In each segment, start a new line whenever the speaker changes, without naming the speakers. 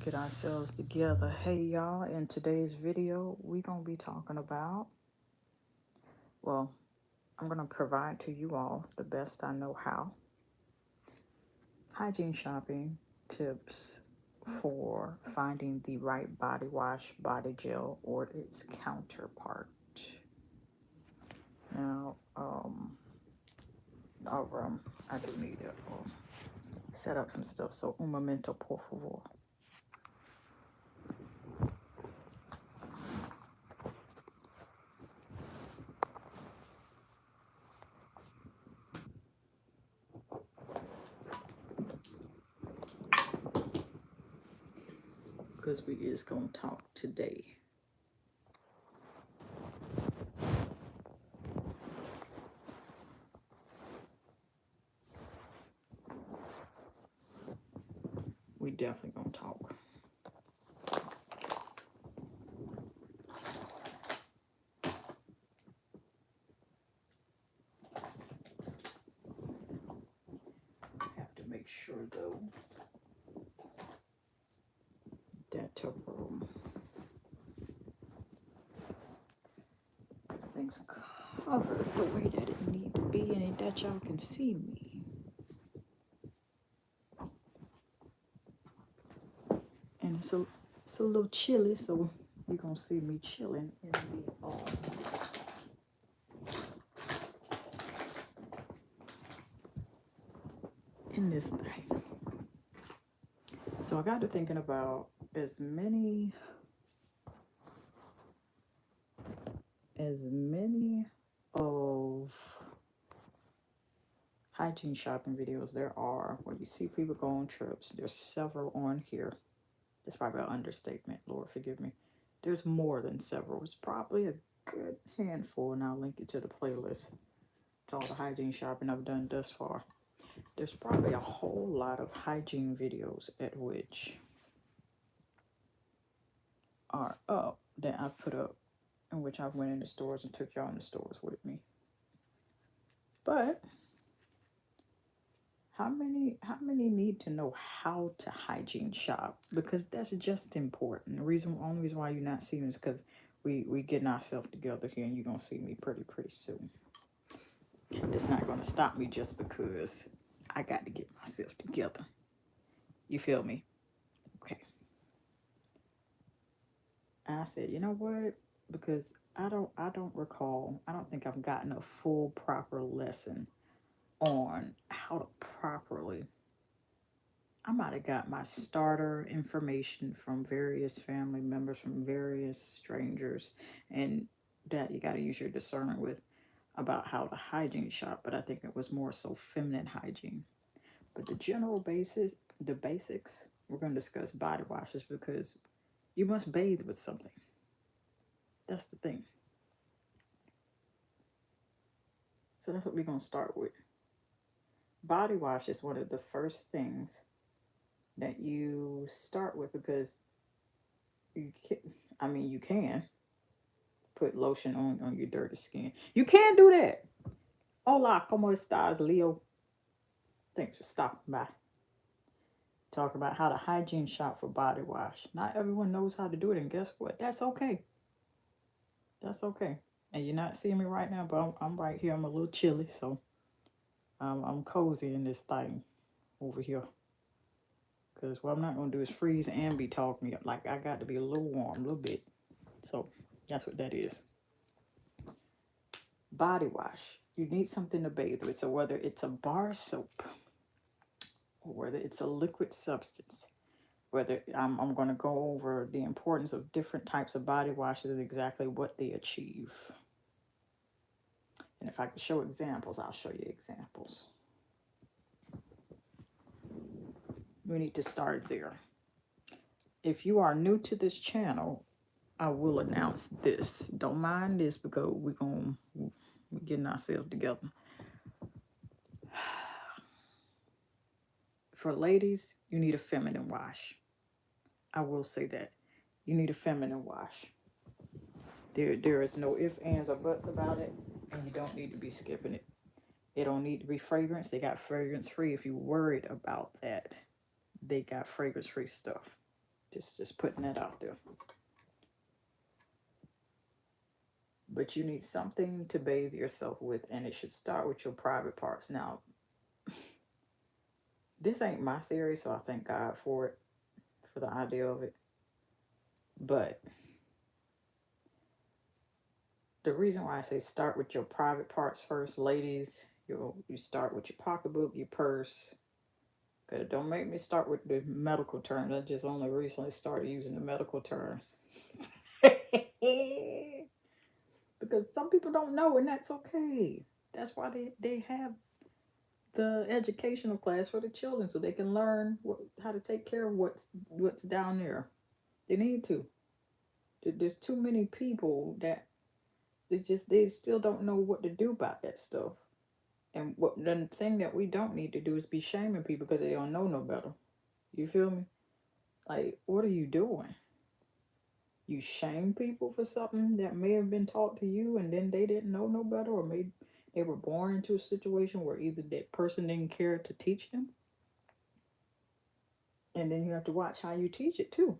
Get ourselves together. Hey y'all, in today's video, we're going to be talking about, well, I'm going to provide to you all the best I know how. Hygiene shopping tips for finding the right body wash, body gel, or its counterpart. Now, I do need to set up some stuff. So, un momento, por favor. Because we is going to talk today. We definitely going to talk. Have to make sure though that everything's covered the way that it need to be and that y'all can see me. And it's a little chilly, so you're gonna see me chilling in this thing. So I got to thinking about as many of hygiene shopping videos there are where you see people go on trips. There's several on here. That's probably an understatement, Lord forgive me. There's more than several. It's probably a good handful, and I'll link it to the playlist to all the hygiene shopping I've done thus far. There's probably a whole lot of hygiene videos at which are up that I've put up, in which I've went into stores and took y'all in the stores with me. But how many need to know how to hygiene shop? Because that's just important. The only reason why you're not seeing is because we getting ourselves together here, and you're gonna see me pretty soon. It's not gonna stop me just because I got to get myself together. You feel me? Okay. I said, you know what? Because I don't recall. I don't think I've gotten a full proper lesson on how to properly. I might have got my starter information from various family members, from various strangers, and that you got to use your discernment with about how to hygiene shop. But I think it was more so feminine hygiene. But the general basics, we're going to discuss body washes because you must bathe with something. That's the thing. So that's what we're going to start with. Body wash is one of the first things that you start with because you can put lotion on your dirty skin. You can do that. Hola, ¿cómo estás, Leo? Thanks for stopping by. Talk about how to hygiene shop for body wash. Not everyone knows how to do it, and guess what? That's okay. That's okay. And you're not seeing me right now, but I'm right here. I'm a little chilly, so I'm cozy in this thing over here. Because what I'm not going to do is freeze and be talking. Like, I got to be a little warm, a little bit. So that's what that is. Body wash. You need something to bathe with. So whether it's a bar soap, or whether it's a liquid substance, whether I'm going to go over the importance of different types of body washes and exactly what they achieve. And if I can show examples, I'll show you examples. We need to start there. If you are new to this channel, I will announce this. Don't mind this because we're getting ourselves together. For ladies, you need a feminine wash. I will say that. You need a feminine wash. There is no ifs, ands, or buts about it, and you don't need to be skipping it. It don't need to be fragrance. They got fragrance free. If you're worried about that, they got fragrance free stuff. Just putting that out there. But you need something to bathe yourself with, and it should start with your private parts. Now, this ain't my theory, so I thank God for it, for the idea of it. But the reason why I say start with your private parts first, ladies, you start with your pocketbook, your purse. Cause don't make me start with the medical terms. I just only recently started using the medical terms. Because some people don't know, and that's okay. That's why they have the educational class for the children, so they can learn how to take care of what's down there. They need to. There's too many people that they still don't know what to do about that stuff. And what the thing that we don't need to do is be shaming people because they don't know no better. You feel me? Like, what are you doing? You shame people for something that may have been taught to you, and then they didn't know no better, or maybe they were born into a situation where either that person didn't care to teach them, and then you have to watch how you teach it too.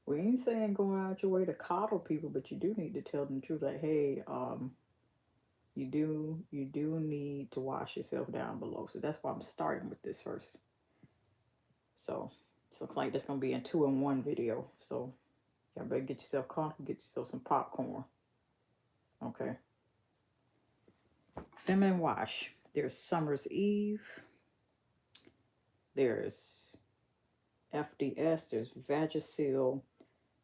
We ain't saying going out your way to coddle people, but you do need to tell them the truth. Like, hey, you do need to wash yourself down below. So that's why I'm starting with this first. So it looks like that's gonna be a 2-in-1 video. So y'all better get yourself comfortable, get yourself some popcorn. Okay. Feminine wash. There's Summer's Eve. There's FDS. There's Vagisil.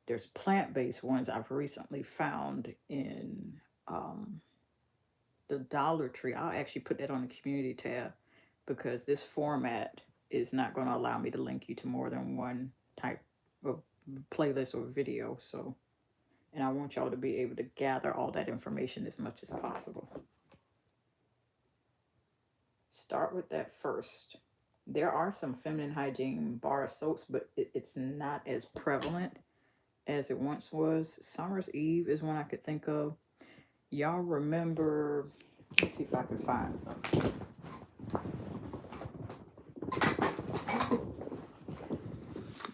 There's plant-based ones I've recently found in the Dollar Tree. I'll actually put that on the community tab because this format is not going to allow me to link you to more than one type of playlist or video. So, and I want y'all to be able to gather all that information as much as possible. Start with that first. There are some feminine hygiene bar soaps, but it's not as prevalent as it once was. Summer's Eve is one I could think of. Y'all remember, let's see if I can find something.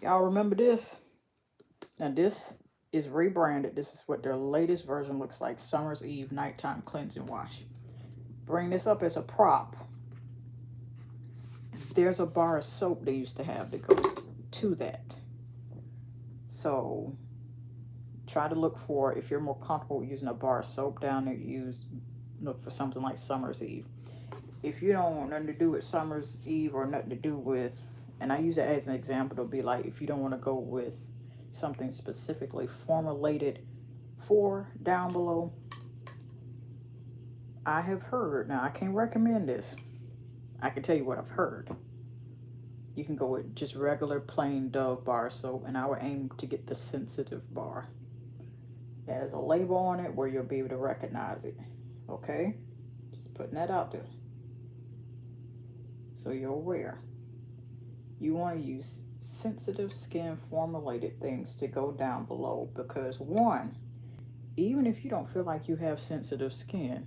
Y'all remember this? Now this is rebranded. This is what their latest version looks like. Summer's Eve Nighttime Cleansing Wash. Bring this up as a prop. There's a bar of soap they used to have that goes to that. So try to look for, if you're more comfortable using a bar of soap down there, look for something like Summer's Eve. If you don't want nothing to do with Summer's Eve or nothing to do with, and I use it as an example, it'll be like if you don't want to go with something specifically formulated for down below, I have heard, now I can't recommend this, I can tell you what I've heard. You can go with just regular plain Dove bar soap, and I would aim to get the sensitive bar. It has a label on it where you'll be able to recognize it. Okay? Just putting that out there, so you're aware. You want to use sensitive skin formulated things to go down below, because one, even if you don't feel like you have sensitive skin,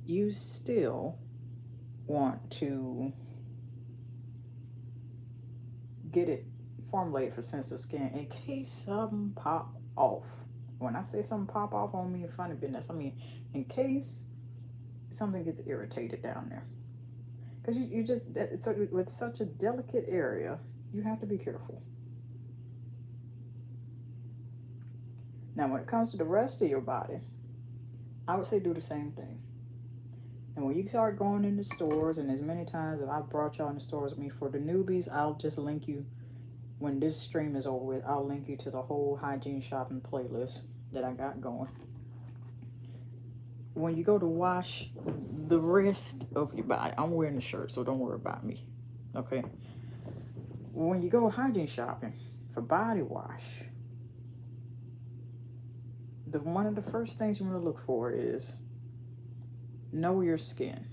you still want to get it formulated for sensitive skin in case something pop off. When I say something pop off, I don't mean funny business. I mean in case something gets irritated down there. Because you just, with such a delicate area, you have to be careful. Now, when it comes to the rest of your body, I would say do the same thing. And when you start going into stores, and as many times as I've brought y'all in the stores, I mean, for the newbies, I'll just link you, when this stream is over with, I'll link you to the whole hygiene shopping playlist that I got going. When you go to wash the rest of your body, I'm wearing the shirt, so don't worry about me, okay? When you go hygiene shopping for body wash, one of the first things you want to look for is know your skin.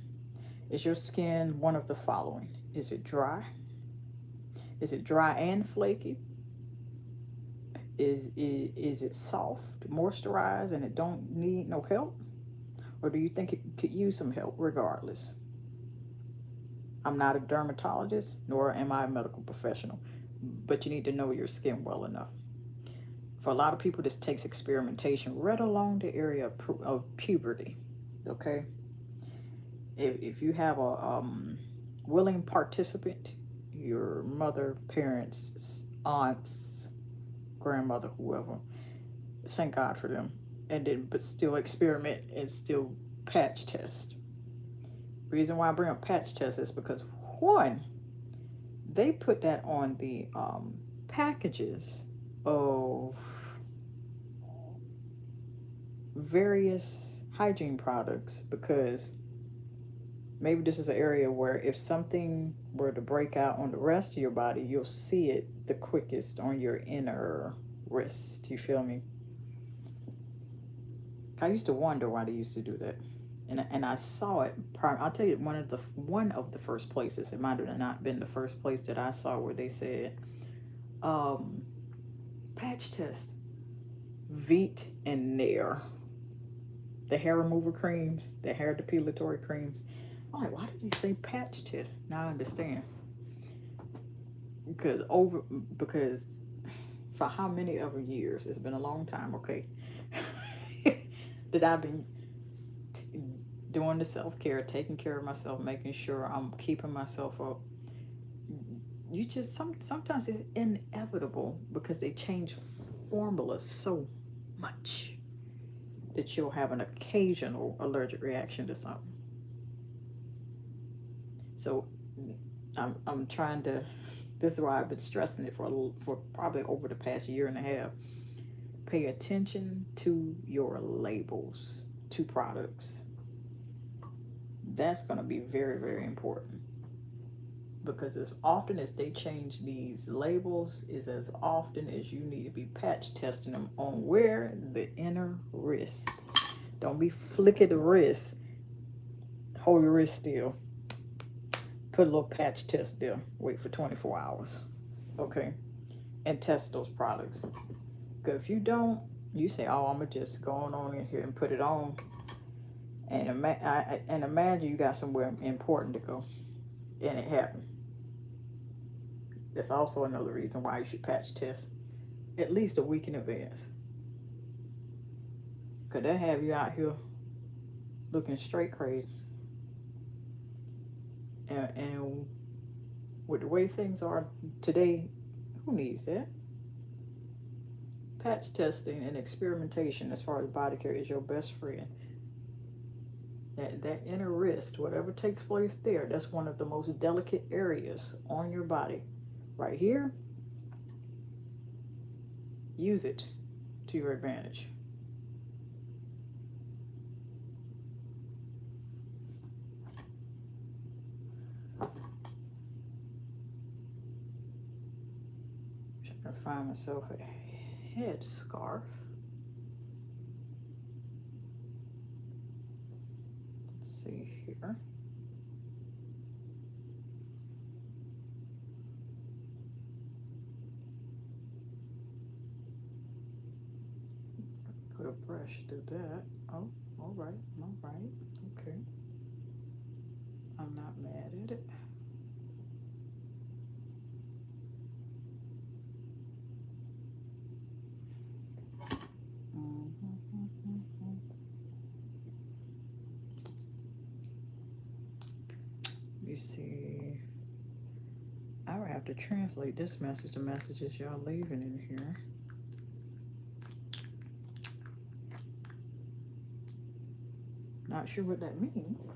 Is your skin one of the following? Is it dry? Is it dry and flaky? Is it soft, moisturized, and it don't need no help? Or do you think it could use some help regardless? I'm not a dermatologist, nor am I a medical professional. but you need to know your skin well enough. For a lot of people, this takes experimentation right along the area of puberty. Okay, if you have a willing participant, your mother, parents, aunts, grandmother, whoever, thank God for them. And then, but still experiment and still patch test. Reason why I bring up patch test is because one, they put that on the packages of various hygiene products because maybe this is an area where if something were to break out on the rest of your body, you'll see it the quickest on your inner wrist. You feel me? I used to wonder why they used to do that. And I saw it. I'll tell you one of the first places. It might have not been the first place that I saw where they said, um, patch test, Veet and Nair, the hair removal creams, the hair depilatory creams. I'm like, why did they say patch test? Now I understand. Because for how many other years? It's been a long time. Okay, that I've been doing the self-care, taking care of myself, making sure I'm keeping myself up. You just sometimes it's inevitable because they change formulas so much that you'll have an occasional allergic reaction to something. So I'm trying to. This is why I've been stressing it for probably over the past year and a half. Pay attention to your labels to products. That's going to be very, very important because as often as they change these labels is as often as you need to be patch testing them on where the inner wrist. Don't be flicking the wrist. Hold your wrist still. Put a little patch test there. Wait for 24 hours. Okay? And test those products. Because if you don't, you say, oh, I'm going to just go on in here and put it on. And imagine you got somewhere important to go. And it happened. That's also another reason why you should patch test at least a week in advance. Because they'll have you out here looking straight crazy. And with the way things are today, who needs that? Patch testing and experimentation as far as body care is your best friend. That inner wrist, whatever takes place there, that's one of the most delicate areas on your body. Right here, use it to your advantage. Trying to find myself a headscarf. Let's see here. Put a brush through that. Oh, all right, okay. I'm not mad at it. Let me see. I would have to translate this message to messages y'all leaving in here. Not sure what that means.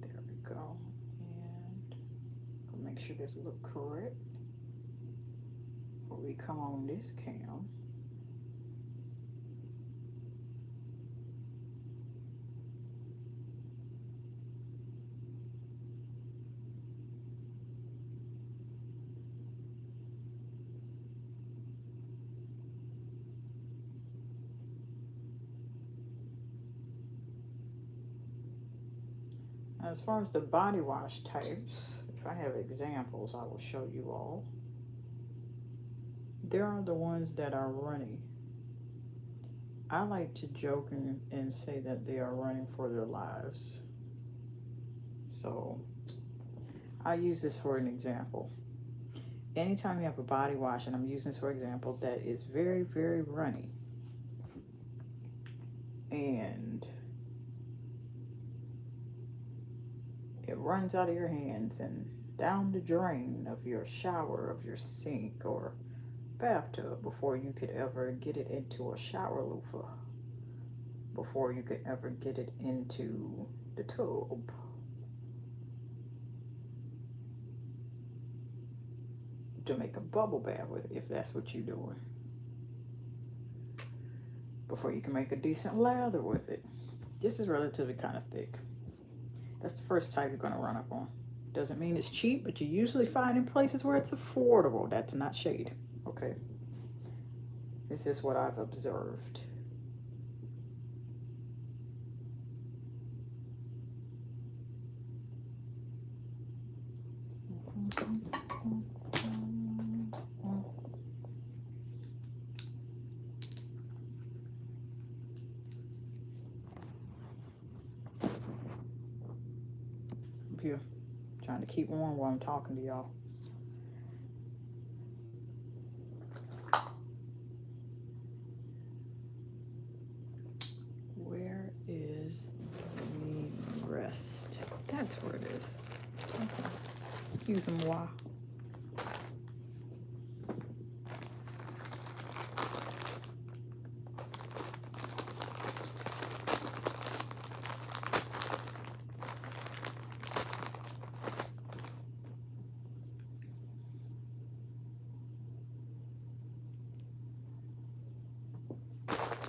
There we go. And make sure this look correct before we come on this cam. As far as the body wash types, if I have examples, I will show you all. There are the ones that are runny. I like to joke and say that they are running for their lives. So I'll use this for an example. Anytime you have a body wash, and I'm using this for example, that is very, very runny, and it runs out of your hands and down the drain of your shower, of your sink, or bathtub before you could ever get it into a shower loofah, before you could ever get it into the tub. To make a bubble bath with it, if that's what you're doing, before you can make a decent lather with it. This is relatively kind of thick. That's the first type you're going to run up on. Doesn't mean it's cheap, but you usually find in places where it's affordable. That's not shade, okay? It's just what I've observed. I'm here trying to keep warm while I'm talking to y'all. Where is the rest? That's where it is. Okay. Excuse moi.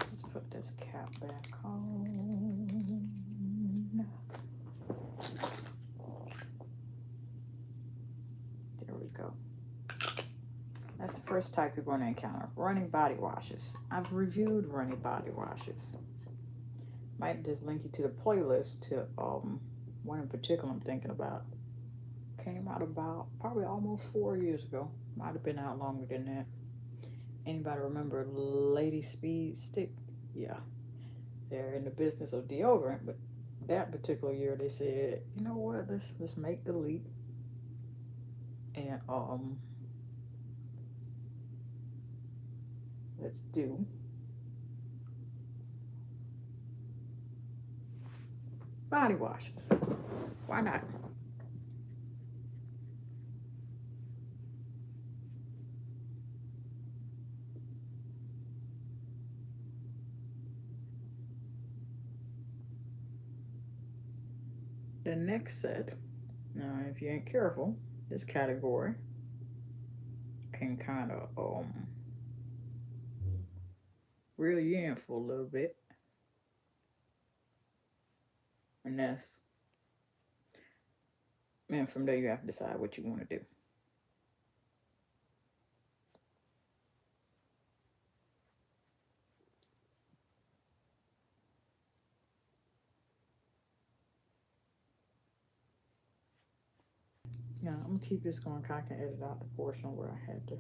Let's put this cap back on. There we go. That's the first type you're going to encounter. Running body washes. I've reviewed running body washes. Might just link you to the playlist to one in particular I'm thinking about. Came out about probably almost 4 years ago. Might have been out longer than that. Anybody remember Lady Speed Stick? Yeah. They're in the business of deodorant, but that particular year they said, you know what, let's make the leap and let's do body washes. Why not? The next set, now if you ain't careful, this category can kind of reel you in for a little bit. And from there you have to decide what you want to do. Yeah, I'm gonna keep this going. I can edit out the portion where I had to.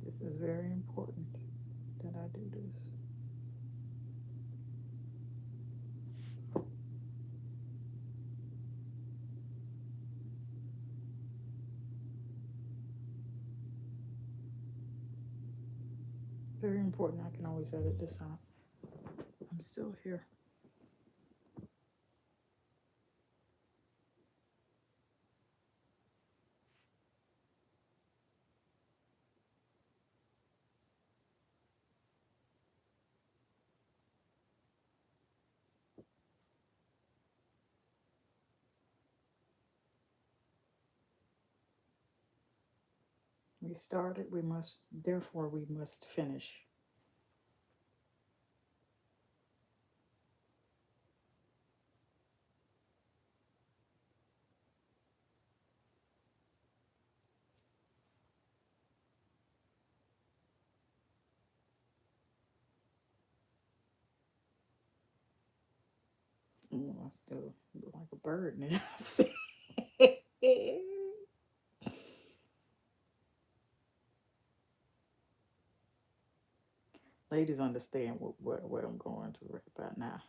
This is very important that I do this. Very important. I can always edit this out. I'm still here. We started, therefore we must finish. Ooh, I still look like a bird nest. Ladies understand what I'm going through right about now.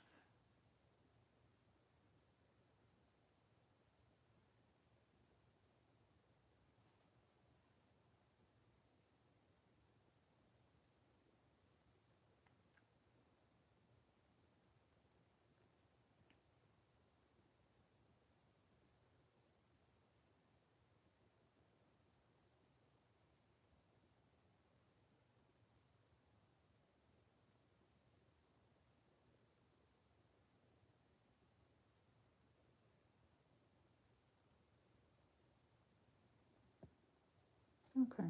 Okay.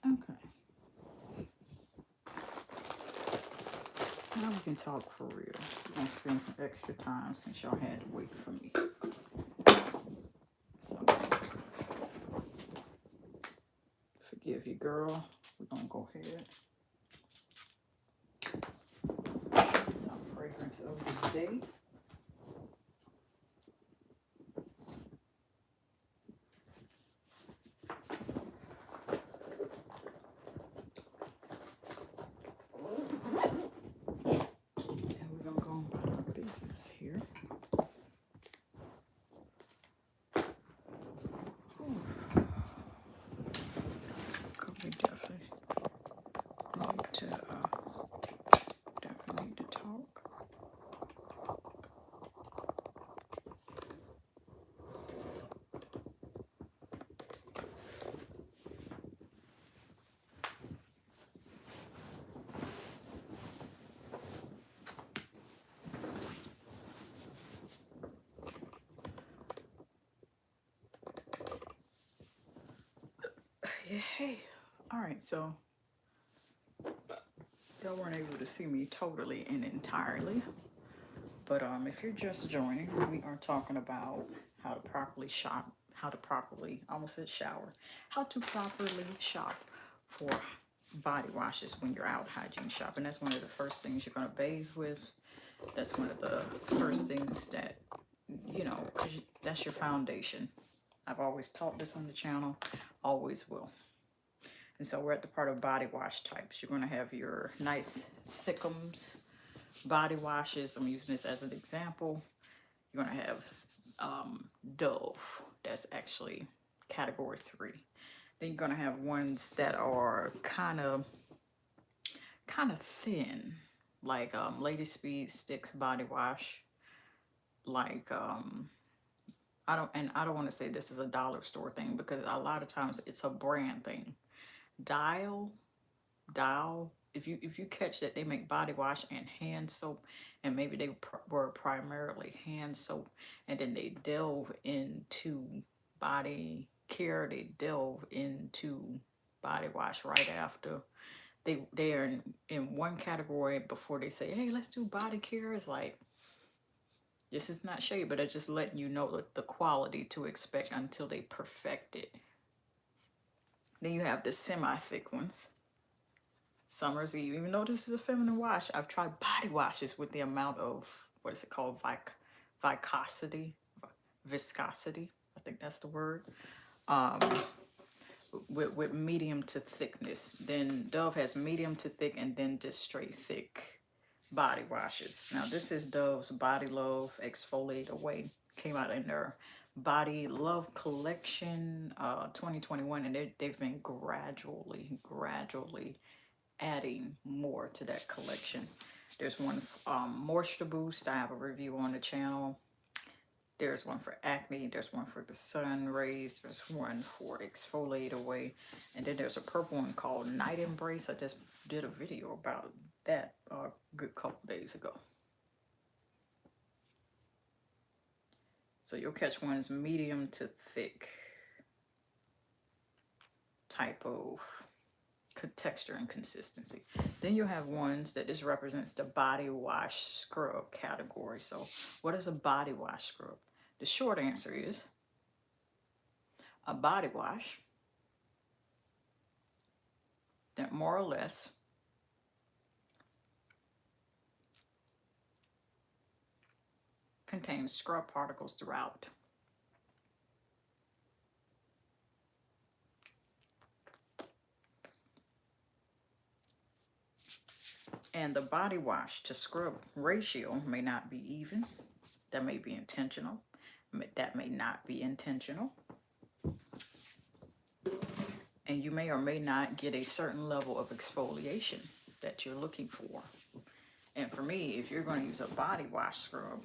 Okay. Now we can talk for real. We're gonna spend some extra time since y'all had to wait for me. So forgive you, girl. We're gonna go ahead. Some fragrance of the day. And we're gonna go about our business here. We definitely need to talk. Yeah, hey. All right, so y'all weren't able to see me totally and entirely, but if you're just joining, we are talking about how to properly shop, how to properly, I almost said shower, how to properly shop for body washes when you're out hygiene shopping. That's one of the first things you're gonna bathe with. That's one of the first things that, you know, 'cause that's your foundation. I've always taught this on the channel, always will. And so we're at the part of body wash types. You're going to have your nice thickums body washes. I'm using this as an example. You're going to have Dove. That's actually category 3. Then you're going to have ones that are kind of thin, like Lady Speed Sticks body wash. Like I don't want to say this is a dollar store thing because a lot of times it's a brand thing. Dial, if you catch that, they make body wash and hand soap, and maybe they were primarily hand soap, and then they delve into body care, they delve into body wash right after. They are in one category before they say, hey, let's do body care. It's like, this is not shade, but it's just letting you know the quality to expect until they perfect it. Then you have the semi-thick ones. Summer's Eve. Even though this is a feminine wash, I've tried body washes with the amount of, what is it called? Viscosity. I think that's the word. Um, with medium to thickness. Then Dove has medium to thick and then just straight thick body washes. Now this is Dove's Body Love Exfoliate Away. Came out in their Body Love Collection 2021, and they've been gradually adding more to that collection. There's one Moisture Boost. I have a review on the channel. There's one for acne. There's one for the sun rays. There's one for exfoliate away. And then there's a purple one called Night Embrace. I just did a video about that a good couple days ago. So you'll catch ones medium to thick type of texture and consistency. Then you'll have ones that this represents the body wash scrub category. So what is a body wash scrub? The short answer is a body wash that more or less contains scrub particles throughout. And the body wash to scrub ratio may not be even. That may be intentional. That may not be intentional. And you may or may not get a certain level of exfoliation that you're looking for. And for me, if you're going to use a body wash scrub,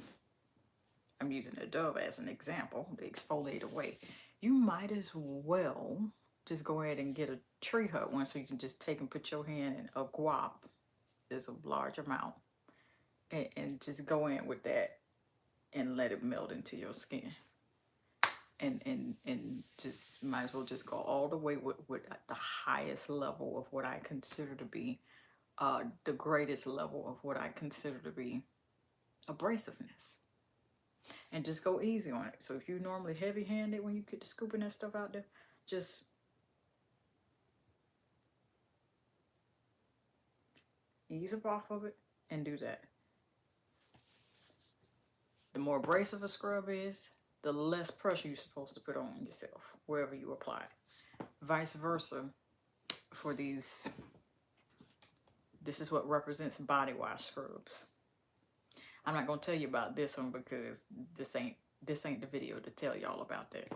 I'm using the Dove as an example, to exfoliate away, you might as well just go ahead and get a tree hut one, so you can just take and put your hand in a guap, is a large amount, and just go in with that and let it melt into your skin. And just might as well just go all the way with the highest level of what I consider to be the greatest level of what I consider to be abrasiveness. And just go easy on it. So if you're normally heavy-handed when you get to scooping that stuff out there, just ease up off of it and do that. The more abrasive a scrub is, the less pressure you're supposed to put on yourself wherever you apply it. Vice versa for these. This is what represents body wash scrubs. I'm not gonna tell you about this one because this ain't the video to tell y'all about that.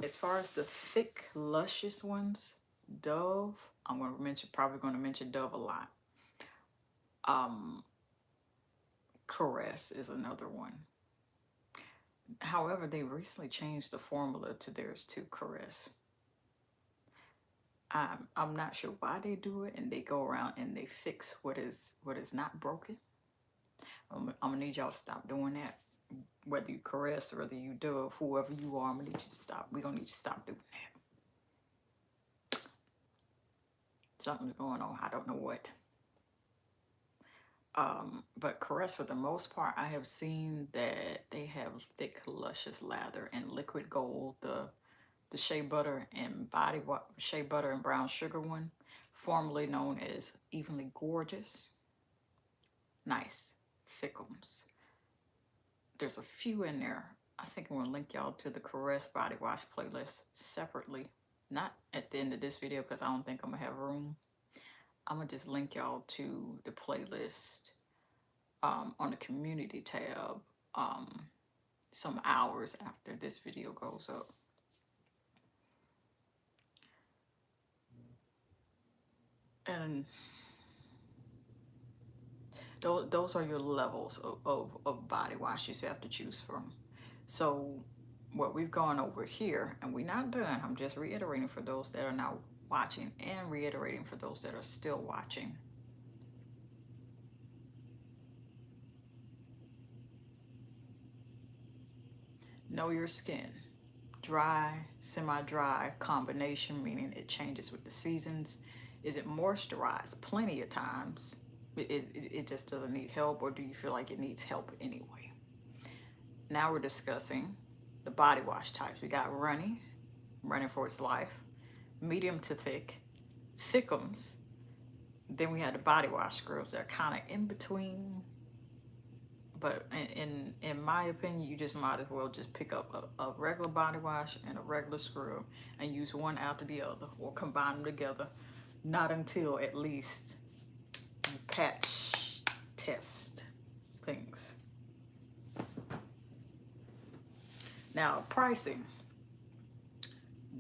As far as the thick, luscious ones, Dove, I'm gonna mention, probably gonna mention Dove a lot. Caress is another one. However, they recently changed the formula to theirs to Caress. I'm not sure why they do it, and they go around and they fix what is not broken. I'm gonna need y'all to stop doing that. Whether you Caress or whether you Dove, whoever you are, I'm gonna need you to stop. We're gonna need you to stop doing that. Something's going on. I don't know what. But Caress, for the most part, I have seen that they have thick, luscious lather, and Liquid Gold, the shea butter and shea butter and brown sugar one, formerly known as Evenly Gorgeous. Nice thickums. There's a few in there. I think I'm gonna link y'all to the Caress body wash playlist separately, not at the end of this video because I don't think I'm gonna have room. I'm gonna just link y'all to the playlist on the community tab some hours after this video goes up. And those are your levels of body washes you have to choose from. So what we've gone over here, and we're not done, I'm just reiterating for those that are now watching and reiterating for those that are still watching. Know your skin. Dry, semi-dry combination, meaning it changes with the seasons. Is it moisturized plenty of times? It just doesn't need help, or do you feel like it needs help anyway? Now we're discussing the body wash types. We got running for its life, medium to thick, thickums. Then we had the body wash scrubs that are kind of in between. But in my opinion, you just might as well just pick up a regular body wash and a regular scrub and use one after the other, or combine them together. Not until at least you patch test things. Now, pricing.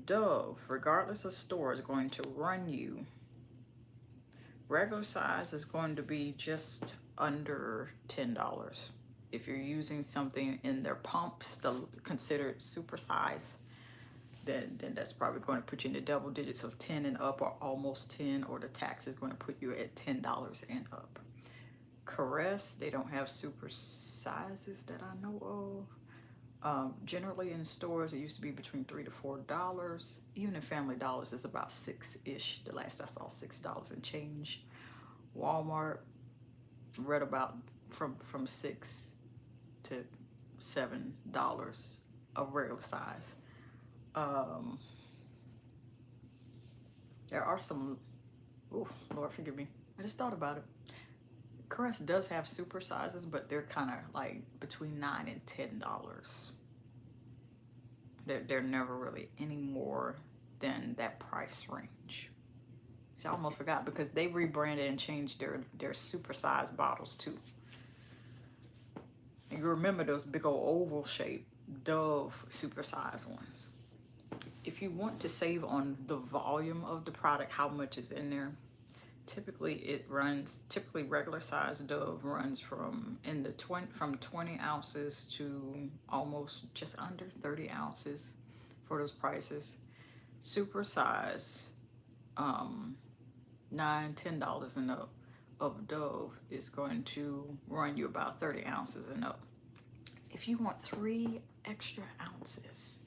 Dove, regardless of store, is going to run you. Regular size is going to be just under $10. If you're using something in their pumps, the considered super size, then that's probably going to put you in the double digits of 10 and up, or almost 10, or the tax is going to put you at $10 and up. Caress, they don't have super sizes that I know of. Generally in stores, it used to be between $3 to $4. Even in Family Dollars, it's about six-ish. The last I saw, $6 and change. Walmart, read about from $6 to $7 a regular size. Um, there are some. Oh Lord, forgive me. I just thought about it. Caress does have super sizes, but they're kind of like between $9 and $10. They're never really any more than that price range. See, I almost forgot because they rebranded and changed their super size bottles too. And you remember those big old oval shaped Dove super size ones. If you want to save on the volume of the product, how much is in there, typically regular size Dove runs from 20 ounces to almost just under 30 ounces for those prices. Super size, $9-10 and up of Dove is going to run you about 30 ounces and up. If you want 3 extra ounces,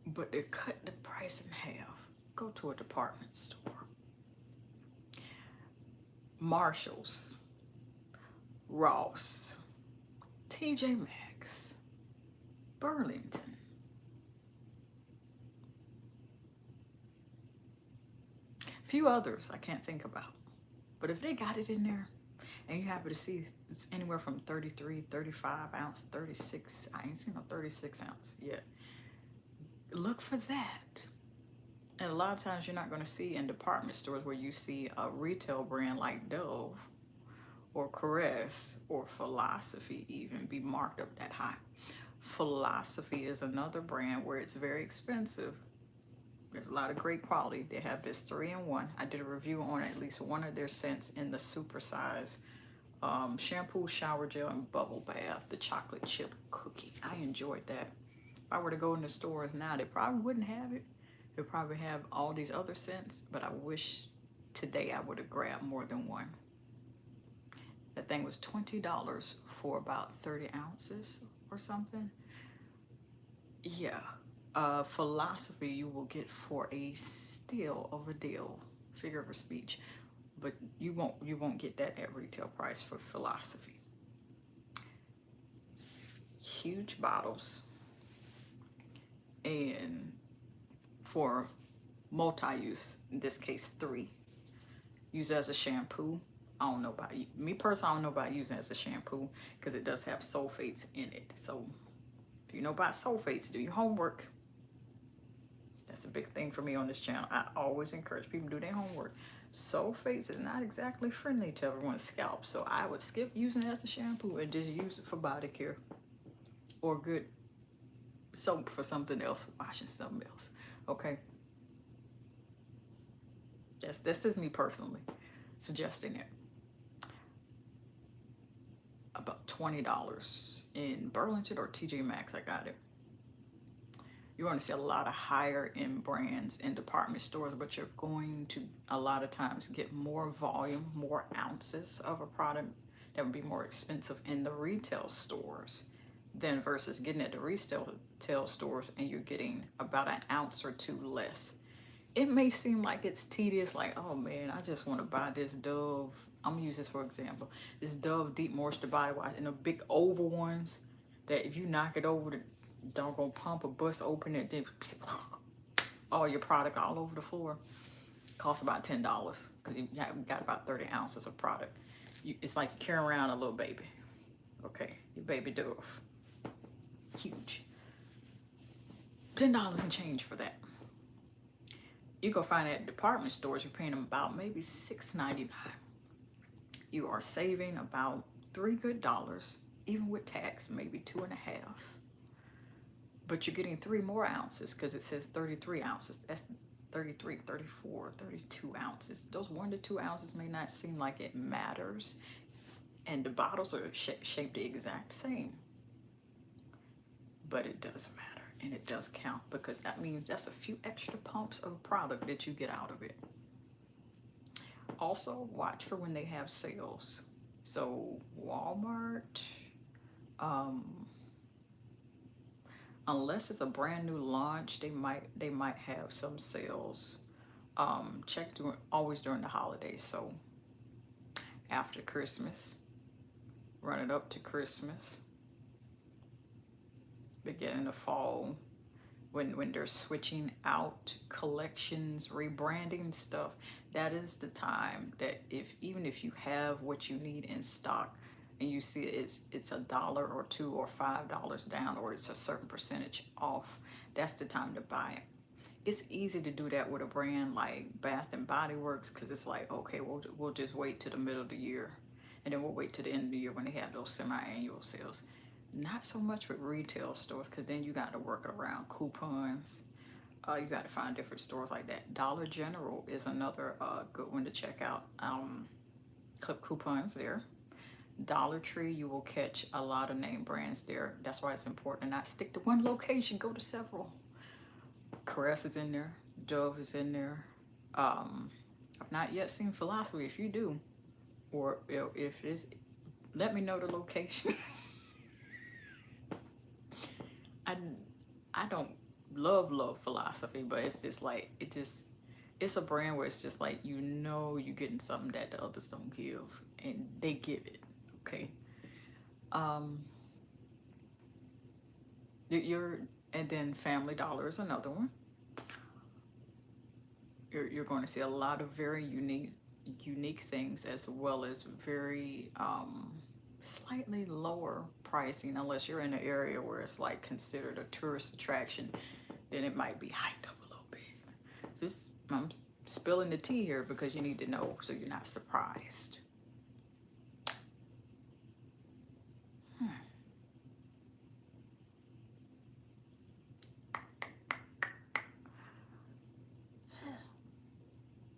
but they cut the price in half, go to a department store. Marshalls, Ross, TJ Maxx, Burlington. A few others I can't think about. But if they got it in there and you happen to see it's anywhere from 33, 35 ounce, 36, I ain't seen no 36 ounce yet. Look for that. And a lot of times you're not going to see in department stores where you see a retail brand like Dove or Caress or Philosophy even be marked up that high. Philosophy is another brand where it's very expensive. There's a lot of great quality. They have this 3-in-1. I did a review on at least one of their scents in the super size. Shampoo, shower gel, and bubble bath, the chocolate chip cookie. I enjoyed that. If I were to go in the stores now, they probably wouldn't have it. They'll probably have all these other scents, but I wish today I would have grabbed more than one. That thing was $20 for about 30 ounces or something. Yeah. Philosophy you will get for a steal of a deal, figure of speech, but you won't get that at retail price for Philosophy. Huge bottles, and for multi-use, in this case 3, use it as a shampoo. I don't know about you. Me personally, I don't know about using it as a shampoo because it does have sulfates in it. So if you know about sulfates, do your homework. That's a big thing for me on this channel. I always encourage people to do their homework. Sulfates is not exactly friendly to everyone's scalp, so I would skip using it as a shampoo and just use it for body care or good soap for something else, washing something else. Okay, this is me personally suggesting it. About $20 in Burlington or TJ Maxx. I got it. You're going to see a lot of higher end brands in department stores, but you're going to a lot of times get more volume, more ounces of a product that would be more expensive in the retail stores than versus getting at the retail stores and you're getting about an ounce or 2 less. It may seem like it's tedious, like, oh man, I just want to buy this Dove. I'm gonna use this for example. This Dove Deep Moisture Body Wash in the big oval ones that if you knock it over, the doggone pump or bust open it, then all your product all over the floor. Costs about $10 because you got about 30 ounces of product. It's like you're carrying around a little baby. Okay, your baby Dove. Huge. $10 and change for that. You go find it at department stores, you're paying them about maybe $6.99. You are saving about $3 good, even with tax, maybe 2.5. But you're getting 3 more ounces because it says 33 ounces. That's 33, 34, 32 ounces. Those 1 to 2 ounces may not seem like it matters. And the bottles are shaped the exact same. But it does matter. And it does count because that means that's a few extra pumps of product that you get out of it. Also, watch for when they have sales. So Walmart, um, unless it's a brand new launch, they might have some sales. Check during, always during the holidays. So after Christmas, run it up to Christmas, beginning of fall, when they're switching out collections, rebranding stuff, that is the time that if even if you have what you need in stock and you see it's a dollar or two or $5 down, or it's a certain percentage off, that's the time to buy it. It's easy to do that with a brand like Bath and Body Works, because it's like, okay, we'll just wait to the middle of the year, and then we'll wait to the end of the year when they have those semi-annual sales. Not so much with retail stores, because then you got to work it around coupons. You got to find different stores like that. Dollar General is another good one to check out. Clip coupons there. Dollar Tree, you will catch a lot of name brands there. That's why it's important to not stick to one location, go to several. Caress is in there. Dove is in there. I've not yet seen Philosophy. If you do, or if it's, let me know the location. I I don't love Philosophy, but it's just like it's a brand where it's just like, you know, you're getting something that the others don't give, and they give it. Okay. Um, you're and then Family Dollar is another one. You're going to see a lot of very unique things, as well as very slightly lower pricing, unless you're in an area where it's like considered a tourist attraction, then it might be hyped up a little bit. Just I'm spilling the tea here because you need to know so you're not surprised.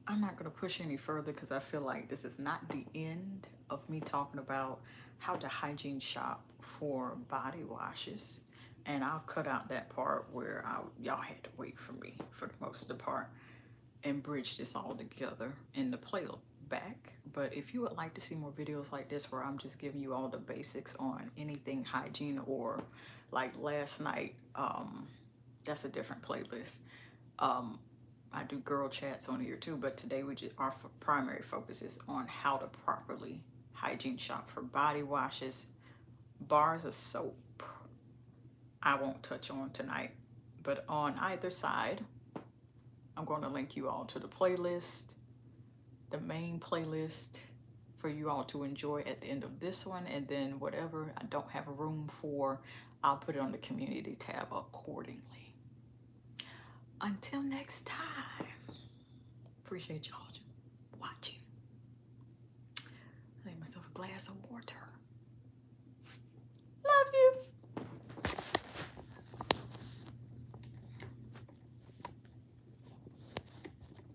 I'm not going to push any further because I feel like this is not the end of me talking about how to hygiene shop for body washes. And I'll cut out that part where y'all had to wait for me for the most of the part, and bridge this all together in the playback. But if you would like to see more videos like this where I'm just giving you all the basics on anything hygiene, or like last night, that's a different playlist. Um, I do girl chats on here too, but today our primary focus is on how to properly hygiene shop for body washes. Bars of soap I won't touch on tonight, but on either side, I'm going to link you all to the playlist, the main playlist, for you all to enjoy at the end of this one, and then whatever I don't have room for, I'll put it on the community tab accordingly. Until next time, appreciate y'all watching. I made myself a glass of water.